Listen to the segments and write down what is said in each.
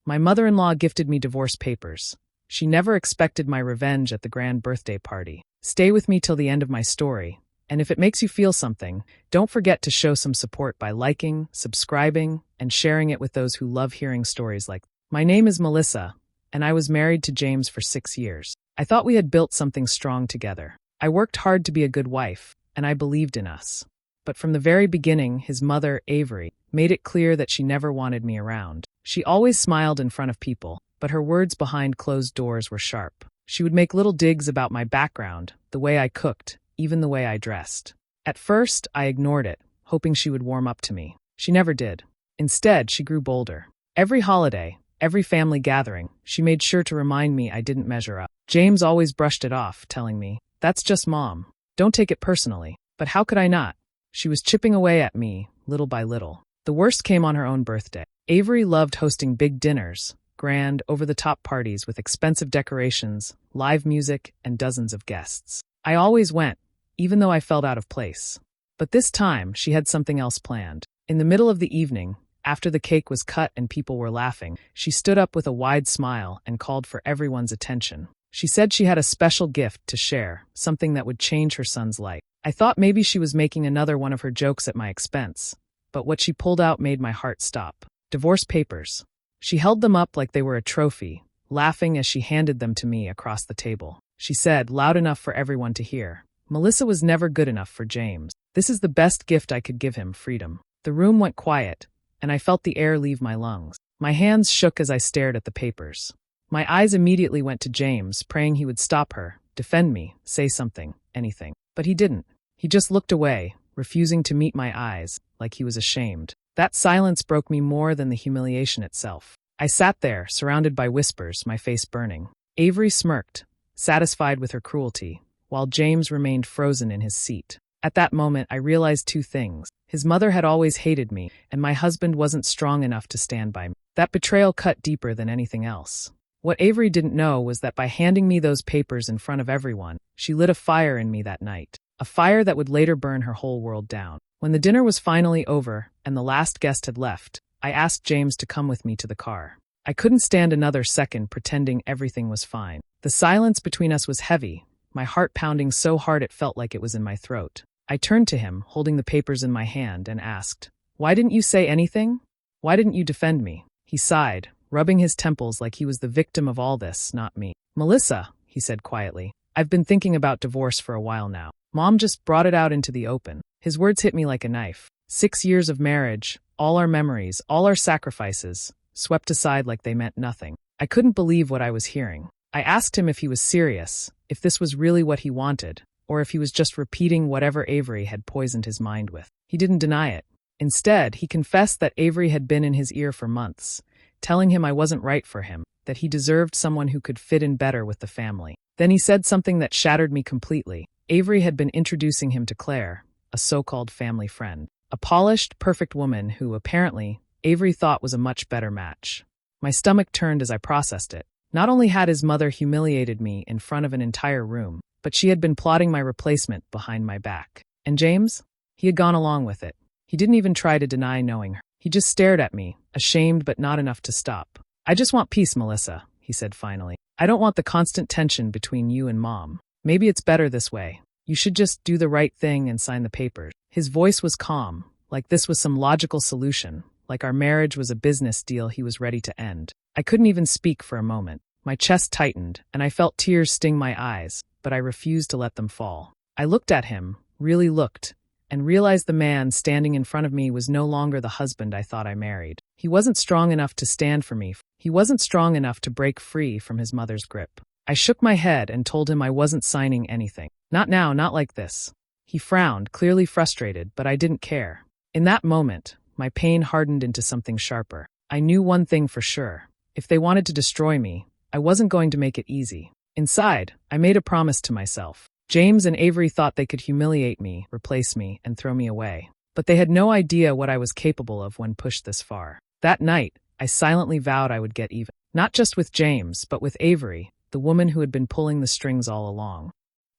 My mother-in-law gifted me divorce papers. She never expected my revenge at the grand birthday party. Stay with me till the end of my story, and if it makes you feel something, don't forget to show some support by liking, subscribing, and sharing it with those who love hearing stories like this. My name is Melissa, and I was married to James for 6 years. I thought we had built something strong together. I worked hard to be a good wife, and I believed in us. But from the very beginning, his mother, Avery, made it clear that she never wanted me around. She always smiled in front of people, but her words behind closed doors were sharp. She would make little digs about my background, the way I cooked, even the way I dressed. At first, I ignored it, hoping she would warm up to me. She never did. Instead, she grew bolder. Every holiday, every family gathering, she made sure to remind me I didn't measure up. James always brushed it off, telling me, "That's just Mom. Don't take it personally." But how could I not? She was chipping away at me, little by little. The worst came on her own birthday. Avery loved hosting big dinners, grand, over-the-top parties with expensive decorations, live music, and dozens of guests. I always went, even though I felt out of place. But this time, she had something else planned. In the middle of the evening, after the cake was cut and people were laughing, she stood up with a wide smile and called for everyone's attention. She said she had a special gift to share, something that would change her son's life. I thought maybe she was making another one of her jokes at my expense, but what she pulled out made my heart stop. Divorce papers. She held them up like they were a trophy, laughing as she handed them to me across the table. She said, loud enough for everyone to hear, "Melissa was never good enough for James. This is the best gift I could give him, freedom." The room went quiet, and I felt the air leave my lungs. My hands shook as I stared at the papers. My eyes immediately went to James, praying he would stop her, defend me, say something, anything. But he didn't. He just looked away, refusing to meet my eyes, like he was ashamed. That silence broke me more than the humiliation itself. I sat there, surrounded by whispers, my face burning. Avery smirked, satisfied with her cruelty, while James remained frozen in his seat. At that moment, I realized two things. His mother had always hated me, and my husband wasn't strong enough to stand by me. That betrayal cut deeper than anything else. What Avery didn't know was that by handing me those papers in front of everyone, she lit a fire in me that night. A fire that would later burn her whole world down. When the dinner was finally over, and the last guest had left, I asked James to come with me to the car. I couldn't stand another second pretending everything was fine. The silence between us was heavy, my heart pounding so hard it felt like it was in my throat. I turned to him, holding the papers in my hand, and asked, "Why didn't you say anything? Why didn't you defend me?" He sighed, rubbing his temples like he was the victim of all this, not me. "Melissa," he said quietly, "I've been thinking about divorce for a while now. Mom just brought it out into the open." His words hit me like a knife. 6 years of marriage, all our memories, all our sacrifices, swept aside like they meant nothing. I couldn't believe what I was hearing. I asked him if he was serious, if this was really what he wanted, or if he was just repeating whatever Avery had poisoned his mind with. He didn't deny it. Instead, he confessed that Avery had been in his ear for months, telling him I wasn't right for him, that he deserved someone who could fit in better with the family. Then he said something that shattered me completely. Avery had been introducing him to Claire, a so-called family friend. A polished, perfect woman who, apparently, Avery thought was a much better match. My stomach turned as I processed it. Not only had his mother humiliated me in front of an entire room, but she had been plotting my replacement behind my back. And James? He had gone along with it. He didn't even try to deny knowing her. He just stared at me, ashamed but not enough to stop. "I just want peace, Melissa," he said finally. "I don't want the constant tension between you and Mom. Maybe it's better this way. You should just do the right thing and sign the papers." His voice was calm, like this was some logical solution, like our marriage was a business deal he was ready to end. I couldn't even speak for a moment. My chest tightened, and I felt tears sting my eyes, but I refused to let them fall. I looked at him, really looked, and realized the man standing in front of me was no longer the husband I thought I married. He wasn't strong enough to stand for me. He wasn't strong enough to break free from his mother's grip. I shook my head and told him I wasn't signing anything. Not now, not like this. He frowned, clearly frustrated, but I didn't care. In that moment, my pain hardened into something sharper. I knew one thing for sure. If they wanted to destroy me, I wasn't going to make it easy. Inside, I made a promise to myself. James and Avery thought they could humiliate me, replace me, and throw me away. But they had no idea what I was capable of when pushed this far. That night, I silently vowed I would get even. Not just with James, but with Avery, the woman who had been pulling the strings all along.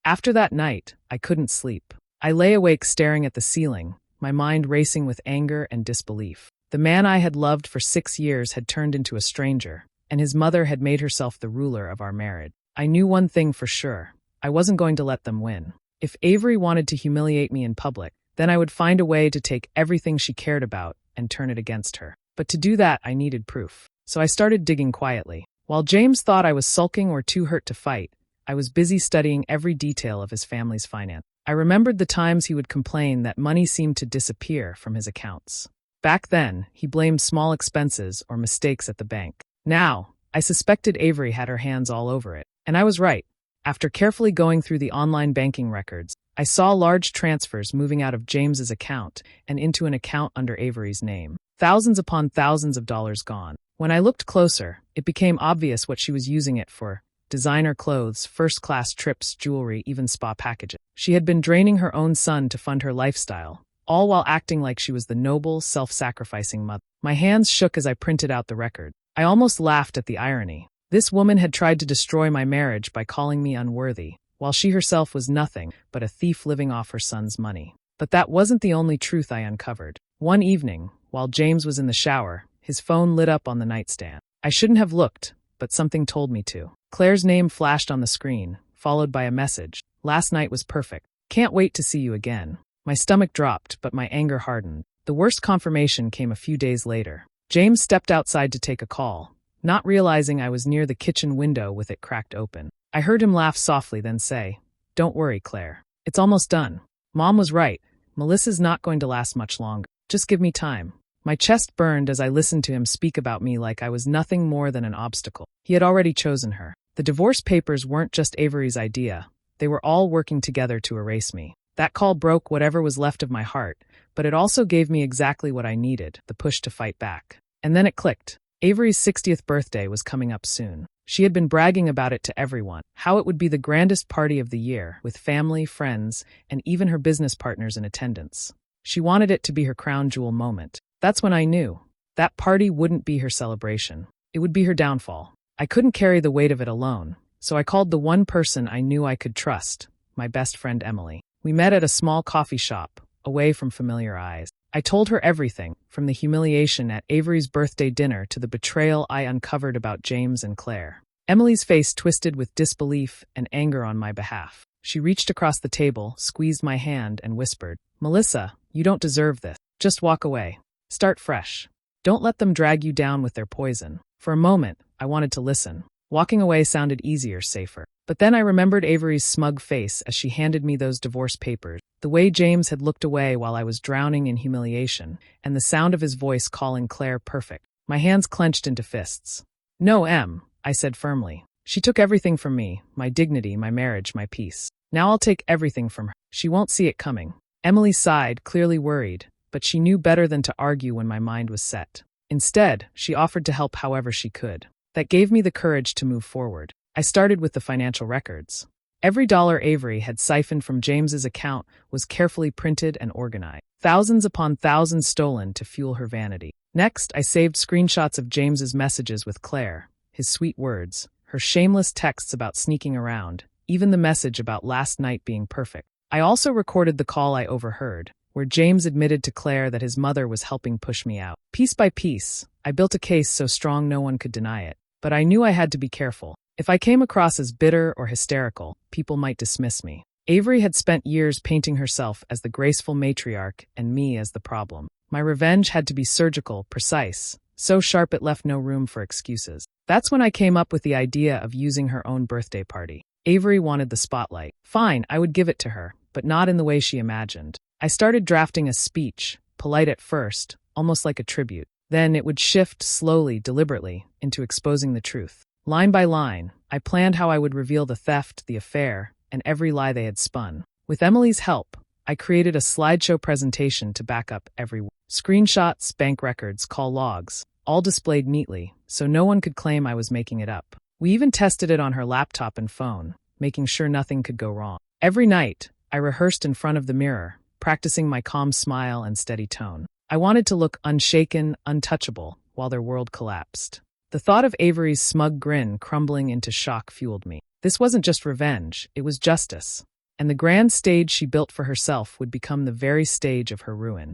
After that night, I couldn't sleep. I lay awake staring at the ceiling, my mind racing with anger and disbelief. The man I had loved for 6 years had turned into a stranger, and his mother had made herself the ruler of our marriage. I knew one thing for sure. I wasn't going to let them win. If Avery wanted to humiliate me in public, then I would find a way to take everything she cared about and turn it against her. But to do that, I needed proof. So I started digging quietly. While James thought I was sulking or too hurt to fight, I was busy studying every detail of his family's finance. I remembered the times he would complain that money seemed to disappear from his accounts. Back then, he blamed small expenses or mistakes at the bank. Now, I suspected Avery had her hands all over it. And I was right. After carefully going through the online banking records, I saw large transfers moving out of James's account and into an account under Avery's name. Thousands upon thousands of dollars gone. When I looked closer, it became obvious what she was using it for: designer clothes, first-class trips, jewelry, even spa packages. She had been draining her own son to fund her lifestyle, all while acting like she was the noble, self-sacrificing mother. My hands shook as I printed out the record. I almost laughed at the irony. This woman had tried to destroy my marriage by calling me unworthy, while she herself was nothing but a thief living off her son's money. But that wasn't the only truth I uncovered. One evening, while James was in the shower, his phone lit up on the nightstand. I shouldn't have looked, but something told me to. Claire's name flashed on the screen, followed by a message. "Last night was perfect. Can't wait to see you again." My stomach dropped, but my anger hardened. The worst confirmation came a few days later. James stepped outside to take a call, not realizing I was near the kitchen window with it cracked open. I heard him laugh softly, then say, "Don't worry, Claire. It's almost done. Mom was right. Melissa's not going to last much longer. Just give me time." My chest burned as I listened to him speak about me like I was nothing more than an obstacle. He had already chosen her. The divorce papers weren't just Avery's idea. They were all working together to erase me. That call broke whatever was left of my heart, but it also gave me exactly what I needed: the push to fight back. And then it clicked. Avery's 60th birthday was coming up soon. She had been bragging about it to everyone, how it would be the grandest party of the year, with family, friends, and even her business partners in attendance. She wanted it to be her crown jewel moment. That's when I knew. That party wouldn't be her celebration. It would be her downfall. I couldn't carry the weight of it alone, so I called the one person I knew I could trust, my best friend Emily. We met at a small coffee shop, away from familiar eyes. I told her everything, from the humiliation at Avery's birthday dinner to the betrayal I uncovered about James and Claire. Emily's face twisted with disbelief and anger on my behalf. She reached across the table, squeezed my hand, and whispered, "Melissa, you don't deserve this. Just walk away. Start fresh. Don't let them drag you down with their poison." For a moment, I wanted to listen. Walking away sounded easier, safer. But then I remembered Avery's smug face as she handed me those divorce papers, the way James had looked away while I was drowning in humiliation, and the sound of his voice calling Claire perfect. My hands clenched into fists. "No, Em," I said firmly. "She took everything from me, my dignity, my marriage, my peace. Now I'll take everything from her. She won't see it coming." Emily sighed, clearly worried, but she knew better than to argue when my mind was set. Instead, she offered to help however she could. That gave me the courage to move forward. I started with the financial records. Every dollar Avery had siphoned from James's account was carefully printed and organized. Thousands upon thousands stolen to fuel her vanity. Next, I saved screenshots of James's messages with Claire, his sweet words, her shameless texts about sneaking around, even the message about last night being perfect. I also recorded the call I overheard, where James admitted to Claire that his mother was helping push me out. Piece by piece, I built a case so strong no one could deny it. But I knew I had to be careful. If I came across as bitter or hysterical, people might dismiss me. Avery had spent years painting herself as the graceful matriarch and me as the problem. My revenge had to be surgical, precise, so sharp it left no room for excuses. That's when I came up with the idea of using her own birthday party. Avery wanted the spotlight. Fine, I would give it to her, but not in the way she imagined. I started drafting a speech, polite at first, almost like a tribute. Then it would shift slowly, deliberately, into exposing the truth. Line by line, I planned how I would reveal the theft, the affair, and every lie they had spun. With Emily's help, I created a slideshow presentation to back up every word. Screenshots, bank records, call logs, all displayed neatly, so no one could claim I was making it up. We even tested it on her laptop and phone, making sure nothing could go wrong. Every night, I rehearsed in front of the mirror, practicing my calm smile and steady tone. I wanted to look unshaken, untouchable, while their world collapsed. The thought of Avery's smug grin crumbling into shock fueled me. This wasn't just revenge, it was justice. And the grand stage she built for herself would become the very stage of her ruin.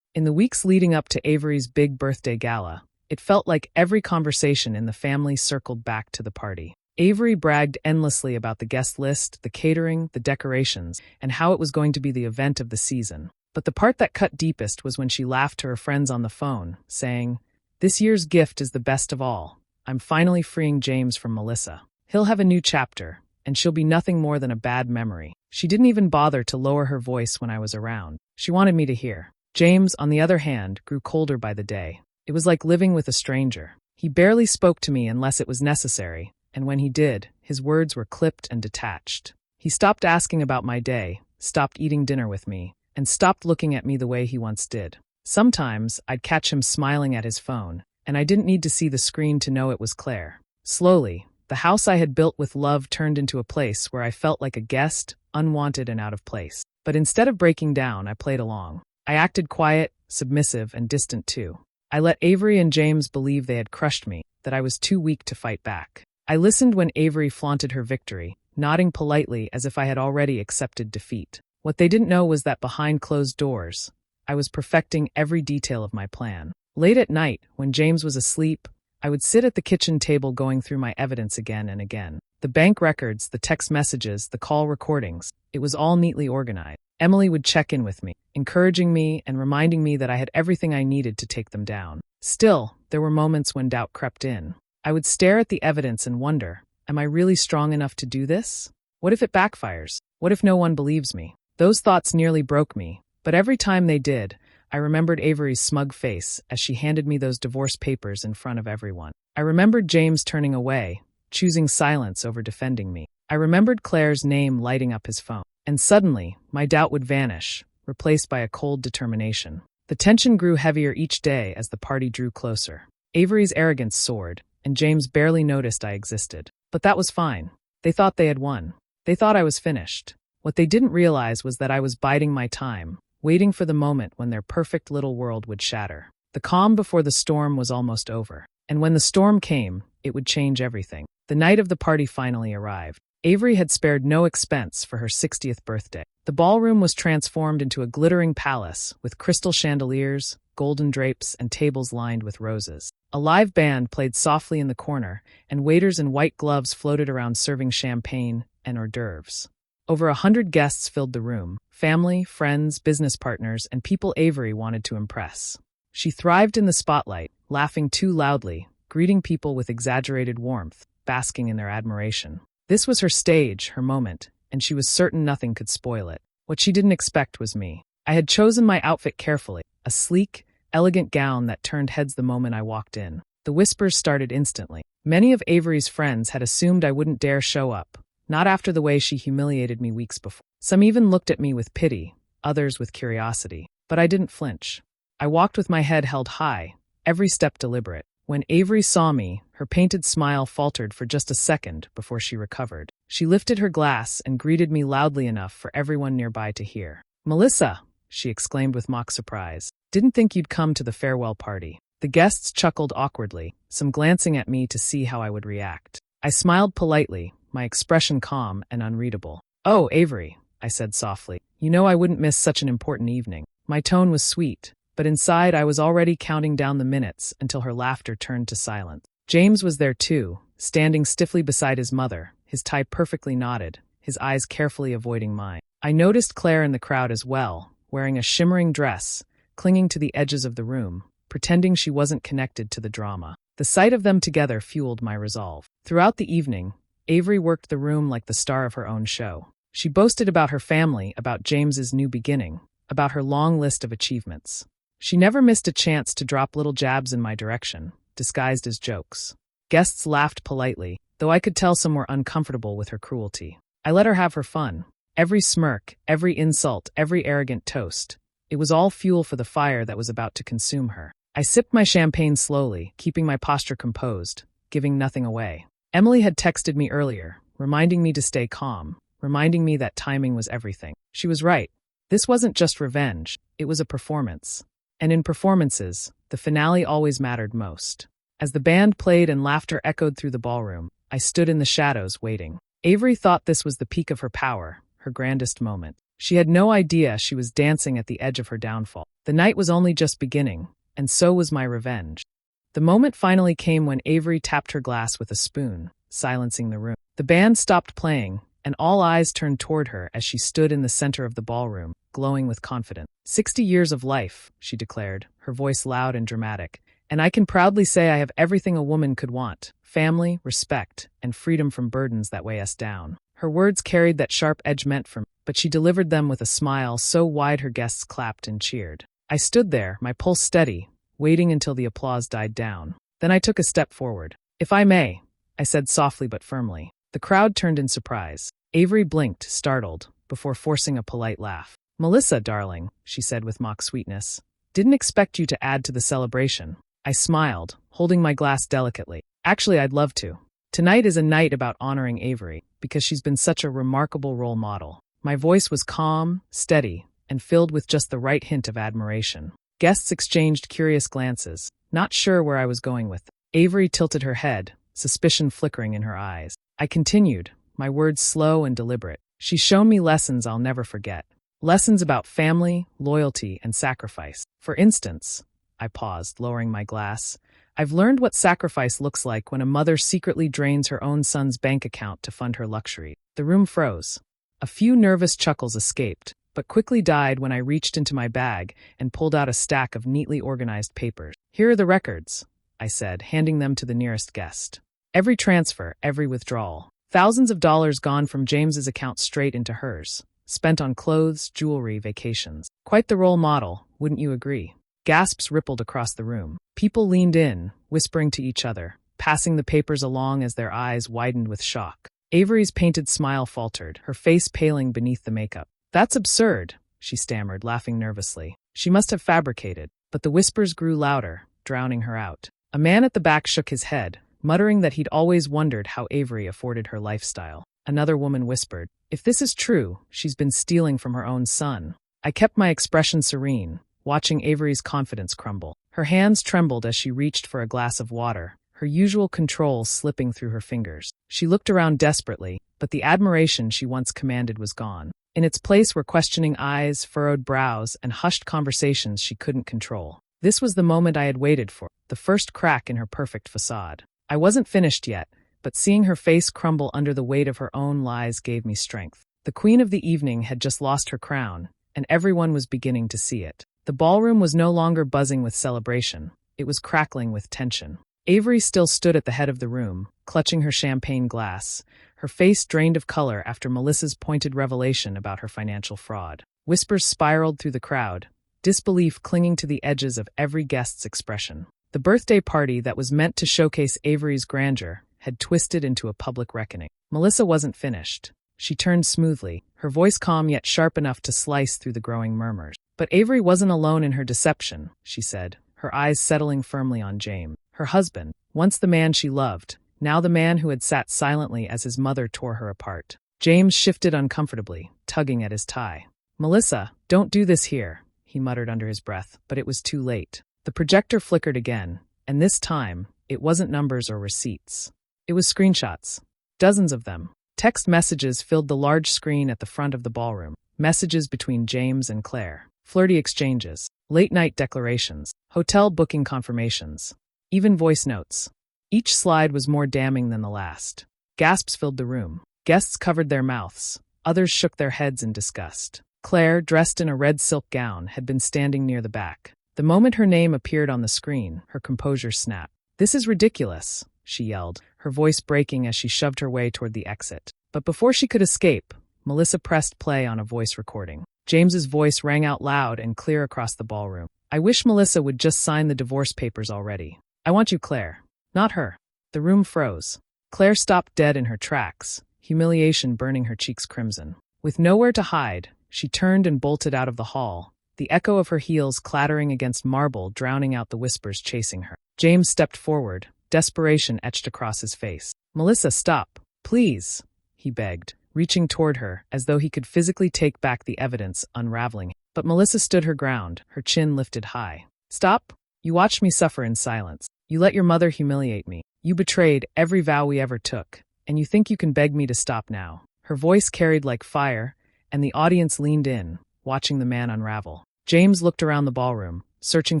In the weeks leading up to Avery's big birthday gala, it felt like every conversation in the family circled back to the party. Avery bragged endlessly about the guest list, the catering, the decorations, and how it was going to be the event of the season. But the part that cut deepest was when she laughed to her friends on the phone, saying, "This year's gift is the best of all. I'm finally freeing James from Melissa. He'll have a new chapter, and she'll be nothing more than a bad memory." She didn't even bother to lower her voice when I was around. She wanted me to hear. James, on the other hand, grew colder by the day. It was like living with a stranger. He barely spoke to me unless it was necessary, and when he did, his words were clipped and detached. He stopped asking about my day, stopped eating dinner with me, and stopped looking at me the way he once did. Sometimes, I'd catch him smiling at his phone, and I didn't need to see the screen to know it was Claire. Slowly, the house I had built with love turned into a place where I felt like a guest, unwanted and out of place. But instead of breaking down, I played along. I acted quiet, submissive, and distant too. I let Avery and James believe they had crushed me, that I was too weak to fight back. I listened when Avery flaunted her victory, nodding politely as if I had already accepted defeat. What they didn't know was that behind closed doors, I was perfecting every detail of my plan. Late at night, when James was asleep, I would sit at the kitchen table going through my evidence again and again. The bank records, the text messages, the call recordings, it was all neatly organized. Emily would check in with me, encouraging me and reminding me that I had everything I needed to take them down. Still, there were moments when doubt crept in. I would stare at the evidence and wonder, am I really strong enough to do this? What if it backfires? What if no one believes me? Those thoughts nearly broke me, but every time they did, I remembered Avery's smug face as she handed me those divorce papers in front of everyone. I remembered James turning away, choosing silence over defending me. I remembered Claire's name lighting up his phone. And suddenly, my doubt would vanish, replaced by a cold determination. The tension grew heavier each day as the party drew closer. Avery's arrogance soared, and James barely noticed I existed. But that was fine. They thought they had won. They thought I was finished. What they didn't realize was that I was biding my time, waiting for the moment when their perfect little world would shatter. The calm before the storm was almost over. And when the storm came, it would change everything. The night of the party finally arrived. Avery had spared no expense for her 60th birthday. The ballroom was transformed into a glittering palace with crystal chandeliers, golden drapes, and tables lined with roses. A live band played softly in the corner, and waiters in white gloves floated around serving champagne and hors d'oeuvres. Over 100 guests filled the room, family, friends, business partners, and people Avery wanted to impress. She thrived in the spotlight, laughing too loudly, greeting people with exaggerated warmth, basking in their admiration. This was her stage, her moment, and she was certain nothing could spoil it. What she didn't expect was me. I had chosen my outfit carefully, a sleek, elegant gown that turned heads the moment I walked in. The whispers started instantly. Many of Avery's friends had assumed I wouldn't dare show up, not after the way she humiliated me weeks before. Some even looked at me with pity, others with curiosity. But I didn't flinch. I walked with my head held high, every step deliberate. When Avery saw me, her painted smile faltered for just a second before she recovered. She lifted her glass and greeted me loudly enough for everyone nearby to hear. "Melissa," she exclaimed with mock surprise. "Didn't think you'd come to the farewell party." The guests chuckled awkwardly, some glancing at me to see how I would react. I smiled politely, my expression calm and unreadable. "Oh, Avery," I said softly. "You know I wouldn't miss such an important evening." My tone was sweet, but inside I was already counting down the minutes until her laughter turned to silence. James was there too, standing stiffly beside his mother, his tie perfectly knotted, his eyes carefully avoiding mine. I noticed Claire in the crowd as well, wearing a shimmering dress, clinging to the edges of the room, pretending she wasn't connected to the drama. The sight of them together fueled my resolve. Throughout the evening, Avery worked the room like the star of her own show. She boasted about her family, about James's new beginning, about her long list of achievements. She never missed a chance to drop little jabs in my direction, disguised as jokes. Guests laughed politely, though I could tell some were uncomfortable with her cruelty. I let her have her fun. Every smirk, every insult, every arrogant toast. It was all fuel for the fire that was about to consume her. I sipped my champagne slowly, keeping my posture composed, giving nothing away. Emily had texted me earlier, reminding me to stay calm, reminding me that timing was everything. She was right. This wasn't just revenge, it was a performance. And in performances, the finale always mattered most. As the band played and laughter echoed through the ballroom, I stood in the shadows waiting. Avery thought this was the peak of her power, her grandest moment. She had no idea she was dancing at the edge of her downfall. The night was only just beginning, and so was my revenge. The moment finally came when Avery tapped her glass with a spoon, silencing the room. The band stopped playing, and all eyes turned toward her as she stood in the center of the ballroom, glowing with confidence. 60 years of life, she declared, her voice loud and dramatic, and I can proudly say I have everything a woman could want: family, respect, and freedom from burdens that weigh us down. Her words carried that sharp edge meant for me, but she delivered them with a smile so wide her guests clapped and cheered. I stood there, my pulse steady, waiting until the applause died down. Then I took a step forward. "If I may," I said softly but firmly. The crowd turned in surprise. Avery blinked, startled, before forcing a polite laugh. "Melissa, darling," she said with mock sweetness, "didn't expect you to add to the celebration." I smiled, holding my glass delicately. "Actually, I'd love to. Tonight is a night about honoring Avery, because she's been such a remarkable role model." My voice was calm, steady, and filled with just the right hint of admiration. Guests exchanged curious glances, not sure where I was going with them. Avery tilted her head, suspicion flickering in her eyes. I continued, my words slow and deliberate. "She's shown me lessons I'll never forget. Lessons about family, loyalty, and sacrifice. For instance," I paused, lowering my glass, "I've learned what sacrifice looks like when a mother secretly drains her own son's bank account to fund her luxury." The room froze. A few nervous chuckles escaped, but quickly died when I reached into my bag and pulled out a stack of neatly organized papers. "Here are the records," I said, handing them to the nearest guest. "Every transfer, every withdrawal. Thousands of dollars gone from James's account straight into hers, spent on clothes, jewelry, vacations. Quite the role model, wouldn't you agree?" Gasps rippled across the room. People leaned in, whispering to each other, passing the papers along as their eyes widened with shock. Avery's painted smile faltered, her face paling beneath the makeup. "That's absurd," she stammered, laughing nervously. She must have fabricated, but the whispers grew louder, drowning her out. A man at the back shook his head, muttering that he'd always wondered how Avery afforded her lifestyle. Another woman whispered, "If this is true, she's been stealing from her own son." I kept my expression serene, watching Avery's confidence crumble. Her hands trembled as she reached for a glass of water, her usual control slipping through her fingers. She looked around desperately, but the admiration she once commanded was gone. In its place were questioning eyes, furrowed brows, and hushed conversations she couldn't control. This was the moment I had waited for, the first crack in her perfect facade. I wasn't finished yet, but seeing her face crumble under the weight of her own lies gave me strength. The queen of the evening had just lost her crown, and everyone was beginning to see it. The ballroom was no longer buzzing with celebration. It was crackling with tension. Avery still stood at the head of the room, clutching her champagne glass, her face drained of color after Melissa's pointed revelation about her financial fraud. Whispers spiraled through the crowd, disbelief clinging to the edges of every guest's expression. The birthday party that was meant to showcase Avery's grandeur had twisted into a public reckoning. Melissa wasn't finished. She turned smoothly, her voice calm yet sharp enough to slice through the growing murmurs. "But Avery wasn't alone in her deception," she said, her eyes settling firmly on James. Her husband, once the man she loved, now the man who had sat silently as his mother tore her apart. James shifted uncomfortably, tugging at his tie. "Melissa, don't do this here," he muttered under his breath, but it was too late. The projector flickered again, and this time, it wasn't numbers or receipts. It was screenshots. Dozens of them. Text messages filled the large screen at the front of the ballroom. Messages between James and Claire. Flirty exchanges. Late-night declarations. Hotel booking confirmations. Even voice notes. Each slide was more damning than the last. Gasps filled the room. Guests covered their mouths. Others shook their heads in disgust. Claire, dressed in a red silk gown, had been standing near the back. The moment her name appeared on the screen, her composure snapped. "This is ridiculous," she yelled, her voice breaking as she shoved her way toward the exit. But before she could escape, Melissa pressed play on a voice recording. James's voice rang out loud and clear across the ballroom. "I wish Melissa would just sign the divorce papers already. I want you, Claire. Not her." The room froze. Claire stopped dead in her tracks, humiliation burning her cheeks crimson. With nowhere to hide, she turned and bolted out of the hall, the echo of her heels clattering against marble drowning out the whispers chasing her. James stepped forward, desperation etched across his face. "Melissa, stop. Please," he begged, reaching toward her as though he could physically take back the evidence, unraveling. But Melissa stood her ground, her chin lifted high. "Stop? You watched me suffer in silence. You let your mother humiliate me. You betrayed every vow we ever took, and you think you can beg me to stop now." Her voice carried like fire, and the audience leaned in, watching the man unravel. James looked around the ballroom, searching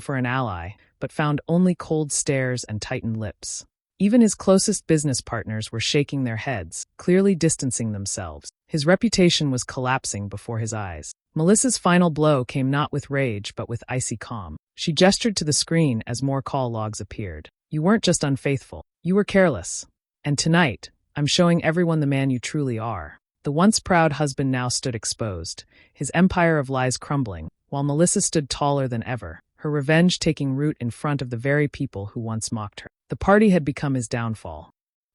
for an ally, but found only cold stares and tightened lips. Even his closest business partners were shaking their heads, clearly distancing themselves. His reputation was collapsing before his eyes. Melissa's final blow came not with rage but with icy calm. She gestured to the screen as more call logs appeared. You weren't just unfaithful. You were careless. And tonight, I'm showing everyone the man you truly are. The once proud husband now stood exposed, his empire of lies crumbling, while Melissa stood taller than ever, her revenge taking root in front of the very people who once mocked her. The party had become his downfall.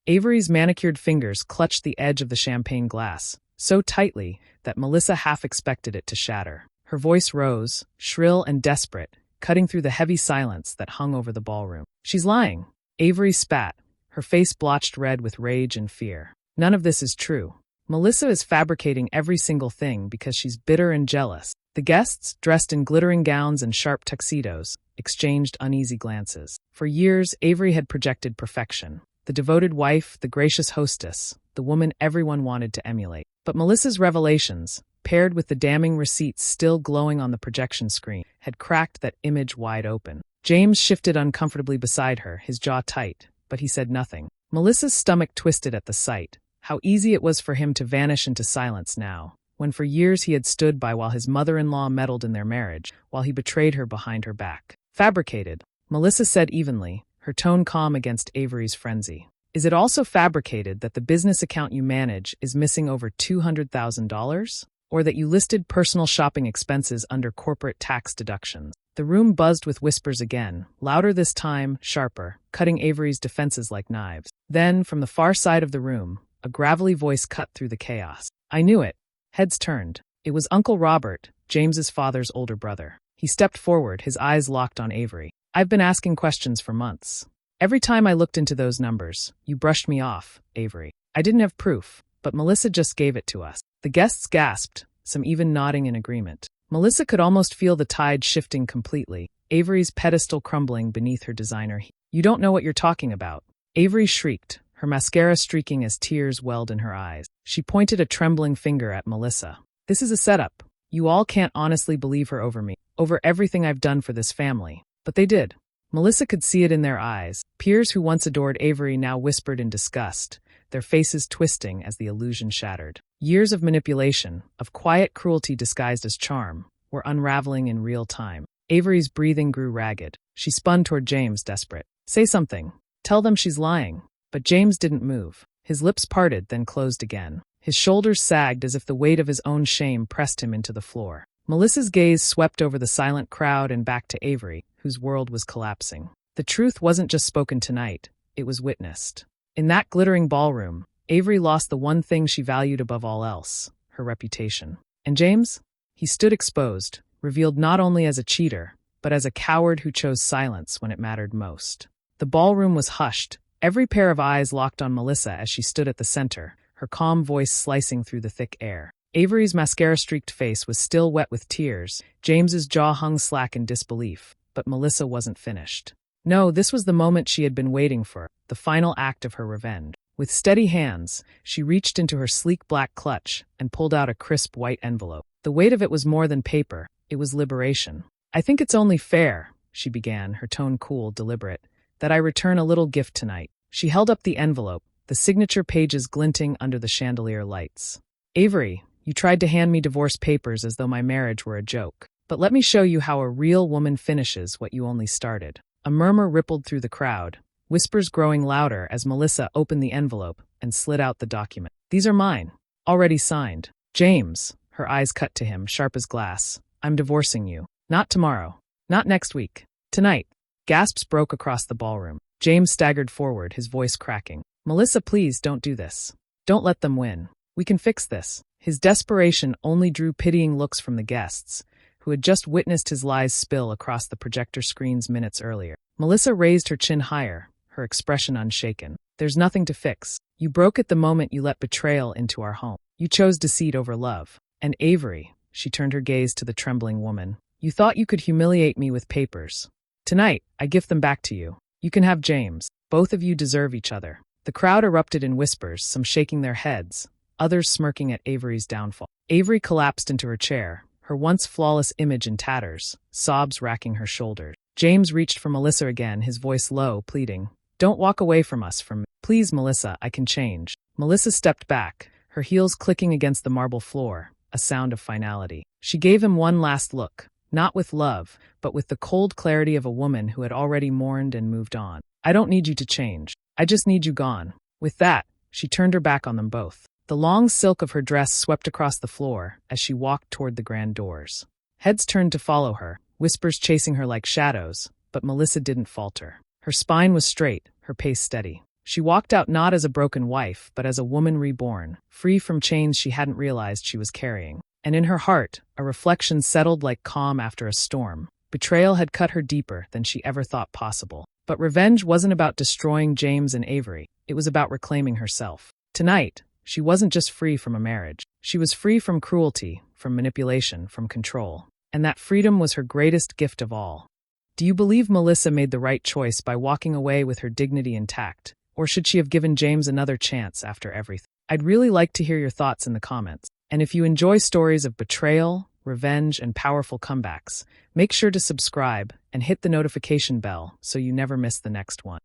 Avery's manicured fingers clutched the edge of the champagne glass, so tightly that Melissa half expected it to shatter. Her voice rose, shrill and desperate, cutting through the heavy silence that hung over the ballroom. She's lying. Avery spat, her face blotched red with rage and fear. None of this is true. Melissa is fabricating every single thing because she's bitter and jealous. The guests, dressed in glittering gowns and sharp tuxedos, exchanged uneasy glances. For years, Avery had projected perfection. The devoted wife, the gracious hostess, the woman everyone wanted to emulate. But Melissa's revelations, paired with the damning receipts still glowing on the projection screen, had cracked that image wide open. James shifted uncomfortably beside her, his jaw tight, but he said nothing. Melissa's stomach twisted at the sight. How easy it was for him to vanish into silence now, when for years he had stood by while his mother-in-law meddled in their marriage, while he betrayed her behind her back. Fabricated, Melissa said evenly, her tone calm against Avery's frenzy. Is it also fabricated that the business account you manage is missing over $200,000? Or that you listed personal shopping expenses under corporate tax deductions? The room buzzed with whispers again, louder this time, sharper, cutting Avery's defenses like knives. Then, from the far side of the room, a gravelly voice cut through the chaos. I knew it. Heads turned. It was Uncle Robert, James's father's older brother. He stepped forward, his eyes locked on Avery. I've been asking questions for months. Every time I looked into those numbers, you brushed me off, Avery. I didn't have proof, but Melissa just gave it to us. The guests gasped, some even nodding in agreement. Melissa could almost feel the tide shifting completely, Avery's pedestal crumbling beneath her designer. You don't know what you're talking about. Avery shrieked, her mascara streaking as tears welled in her eyes. She pointed a trembling finger at Melissa. This is a setup. You all can't honestly believe her over me, over everything I've done for this family. But they did. Melissa could see it in their eyes. Peers who once adored Avery now whispered in disgust, their faces twisting as the illusion shattered. Years of manipulation, of quiet cruelty disguised as charm, were unraveling in real time. Avery's breathing grew ragged. She spun toward James, desperate. Say something. Tell them she's lying. But James didn't move. His lips parted, then closed again. His shoulders sagged as if the weight of his own shame pressed him into the floor. Melissa's gaze swept over the silent crowd and back to Avery, whose world was collapsing. The truth wasn't just spoken tonight, it was witnessed. In that glittering ballroom, Avery lost the one thing she valued above all else, her reputation. And James? He stood exposed, revealed not only as a cheater, but as a coward who chose silence when it mattered most. The ballroom was hushed, every pair of eyes locked on Melissa as she stood at the center, her calm voice slicing through the thick air. Avery's mascara-streaked face was still wet with tears, James's jaw hung slack in disbelief, but Melissa wasn't finished. No, this was the moment she had been waiting for, the final act of her revenge. With steady hands, she reached into her sleek black clutch and pulled out a crisp white envelope. The weight of it was more than paper, it was liberation. I think it's only fair, she began, her tone cool, deliberate, that I return a little gift tonight. She held up the envelope, the signature pages glinting under the chandelier lights. Avery, you tried to hand me divorce papers as though my marriage were a joke. But let me show you how a real woman finishes what you only started. A murmur rippled through the crowd, whispers growing louder as Melissa opened the envelope and slid out the document. These are mine. Already signed. James, her eyes cut to him, sharp as glass. I'm divorcing you. Not tomorrow. Not next week. Tonight. Gasps broke across the ballroom. James staggered forward, his voice cracking. Melissa, please don't do this. Don't let them win. We can fix this. His desperation only drew pitying looks from the guests, who had just witnessed his lies spill across the projector screens minutes earlier. Melissa raised her chin higher, her expression unshaken. There's nothing to fix. You broke it the moment you let betrayal into our home. You chose deceit over love. And Avery, she turned her gaze to the trembling woman, you thought you could humiliate me with papers. Tonight, I gift them back to you. You can have James. Both of you deserve each other. The crowd erupted in whispers, some shaking their heads, others smirking at Avery's downfall. Avery collapsed into her chair, her once flawless image in tatters, sobs racking her shoulders. James reached for Melissa again, his voice low, pleading, "Don't walk away from us, from me. Please, Melissa, I can change." Melissa stepped back, her heels clicking against the marble floor, a sound of finality. She gave him one last look, not with love, but with the cold clarity of a woman who had already mourned and moved on. "I don't need you to change. I just need you gone." With that, she turned her back on them both. The long silk of her dress swept across the floor as she walked toward the grand doors. Heads turned to follow her, whispers chasing her like shadows, but Melissa didn't falter. Her spine was straight, her pace steady. She walked out not as a broken wife, but as a woman reborn, free from chains she hadn't realized she was carrying. And in her heart, a reflection settled like calm after a storm. Betrayal had cut her deeper than she ever thought possible. But revenge wasn't about destroying James and Avery. It was about reclaiming herself. Tonight, she wasn't just free from a marriage. She was free from cruelty, from manipulation, from control. And that freedom was her greatest gift of all. Do you believe Melissa made the right choice by walking away with her dignity intact? Or should she have given James another chance after everything? I'd really like to hear your thoughts in the comments. And if you enjoy stories of betrayal, revenge, and powerful comebacks, make sure to subscribe and hit the notification bell so you never miss the next one.